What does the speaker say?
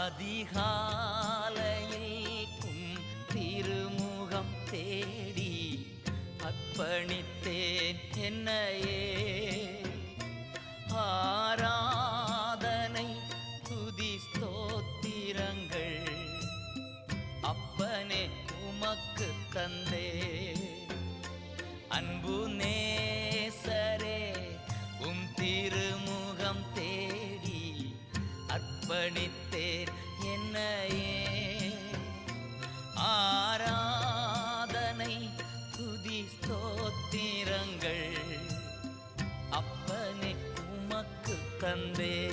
அதிகாலையில் திருமுகம் தேடி அர்ப்பணித்தேன் என்னையே. ஆராதனை துதி ஸ்தோத்திரங்கள் அப்பனே உமக்கு தந்தே. அன்பு நேசரே திருமுகம் தேடி அர்ப்பணித்தேன் என்னையே. ஆராதனை துதி ஸ்தோத்திரங்கள் அப்பனே உமக்கு தந்தே.